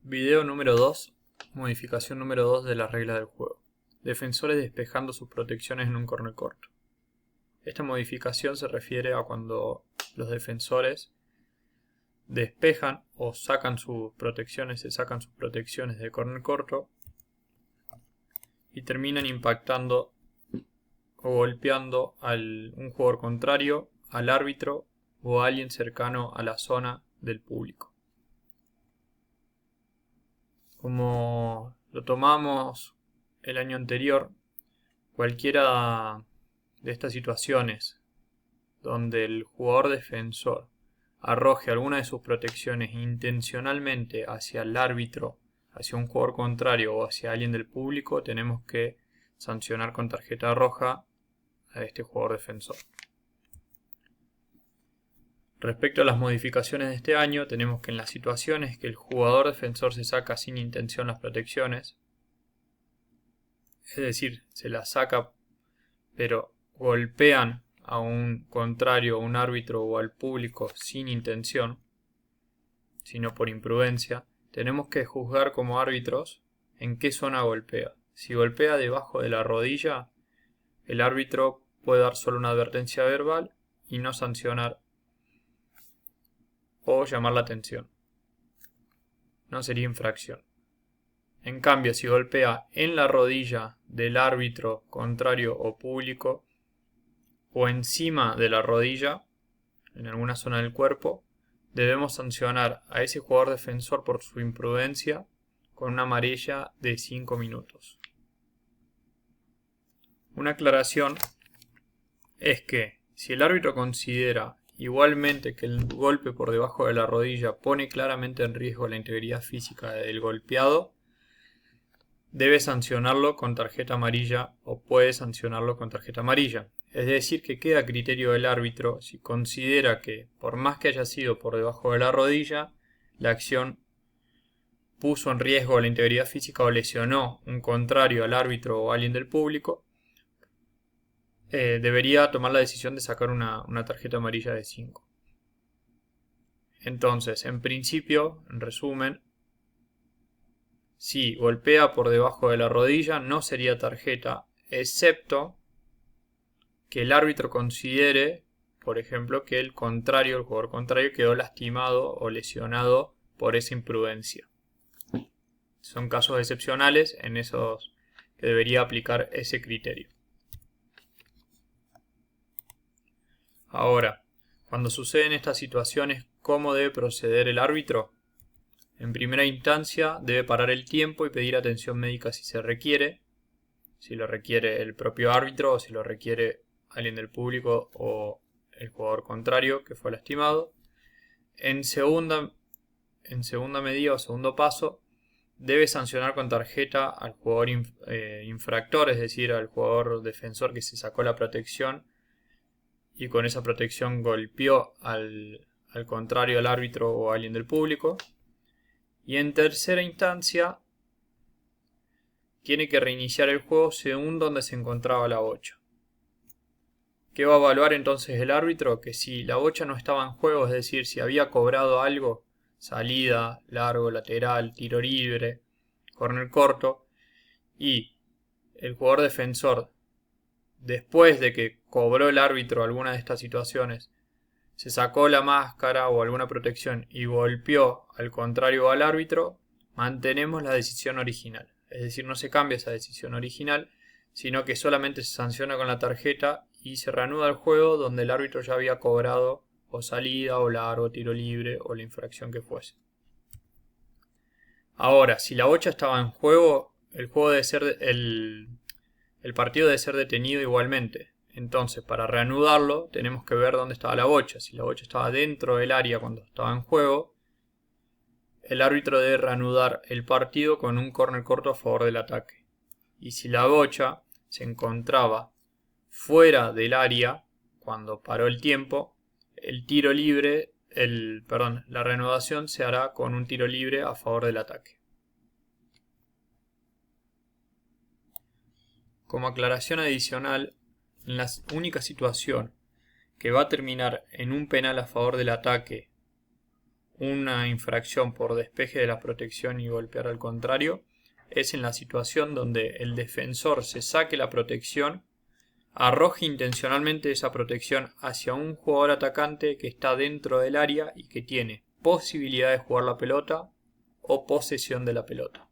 Video número 2. Modificación número 2 de las reglas del juego. Defensores despejando sus protecciones en un corner corto. Esta modificación se refiere a cuando los defensores despejan o sacan sus protecciones, se sacan sus protecciones del corner corto y terminan impactando o golpeando a un jugador contrario, al árbitro o a alguien cercano a la zona del público. Como lo tomamos el año anterior, cualquiera de estas situaciones donde el jugador defensor arroje alguna de sus protecciones intencionalmente hacia el árbitro, hacia un jugador contrario o hacia alguien del público, tenemos que sancionar con tarjeta roja a este jugador defensor. Respecto a las modificaciones de este año, tenemos que en las situaciones que el jugador defensor se saca sin intención las protecciones, es decir, se las saca pero golpean a un contrario, a un árbitro o al público sin intención, sino por imprudencia, tenemos que juzgar como árbitros en qué zona golpea. Si golpea debajo de la rodilla, el árbitro puede dar solo una advertencia verbal y no sancionar o llamar la atención. No sería infracción. En cambio, si golpea en la rodilla del árbitro contrario o público o encima de la rodilla, en alguna zona del cuerpo, debemos sancionar a ese jugador defensor por su imprudencia con una amarilla de 5 minutos. Una aclaración es que si el árbitro considera igualmente que el golpe por debajo de la rodilla pone claramente en riesgo la integridad física del golpeado, debe sancionarlo con tarjeta amarilla o puede sancionarlo con tarjeta amarilla. Es decir, que queda a criterio del árbitro si considera que, por más que haya sido por debajo de la rodilla, la acción puso en riesgo la integridad física o lesionó un contrario al árbitro o a alguien del público, debería tomar la decisión de sacar una tarjeta amarilla de 5. Entonces, en principio, en resumen, si golpea por debajo de la rodilla no sería tarjeta, excepto que el árbitro considere, por ejemplo, que el jugador contrario quedó lastimado o lesionado por esa imprudencia. Son casos excepcionales en esos que debería aplicar ese criterio. Ahora, cuando suceden estas situaciones, ¿cómo debe proceder el árbitro? En primera instancia, debe parar el tiempo y pedir atención médica si se requiere, si lo requiere el propio árbitro o si lo requiere alguien del público o el jugador contrario que fue lastimado. En segunda medida o segundo paso, debe sancionar con tarjeta al jugador infractor, es decir, al jugador defensor que se sacó la protección y con esa protección golpeó al contrario, al árbitro o a alguien del público. Y en tercera instancia, tiene que reiniciar el juego según donde se encontraba la bocha. ¿Qué va a evaluar entonces el árbitro? Que si la bocha no estaba en juego, es decir, si había cobrado algo, salida, largo, lateral, tiro libre, córner corto, y el jugador defensor, después de que cobró el árbitro alguna de estas situaciones, se sacó la máscara o alguna protección y golpeó al contrario o al árbitro, mantenemos la decisión original. Es decir, no se cambia esa decisión original, sino que solamente se sanciona con la tarjeta y se reanuda el juego donde el árbitro ya había cobrado o salida o largo, tiro libre o la infracción que fuese. Ahora, si la bocha estaba en juego, el partido debe ser detenido igualmente. Entonces, para reanudarlo, tenemos que ver dónde estaba la bocha. Si la bocha estaba dentro del área cuando estaba en juego, el árbitro debe reanudar el partido con un córner corto a favor del ataque. Y si la bocha se encontraba fuera del área cuando paró el tiempo, la reanudación se hará con un tiro libre a favor del ataque. Como aclaración adicional, en la única situación que va a terminar en un penal a favor del ataque una infracción por despeje de la protección y golpear al contrario es en la situación donde el defensor se saque la protección, arroje intencionalmente esa protección hacia un jugador atacante que está dentro del área y que tiene posibilidad de jugar la pelota o posesión de la pelota.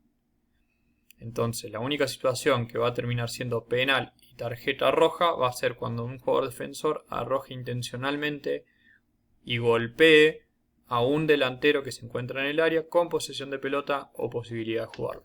Entonces la única situación que va a terminar siendo penal y tarjeta roja va a ser cuando un jugador defensor arroje intencionalmente y golpee a un delantero que se encuentra en el área con posesión de pelota o posibilidad de jugarla.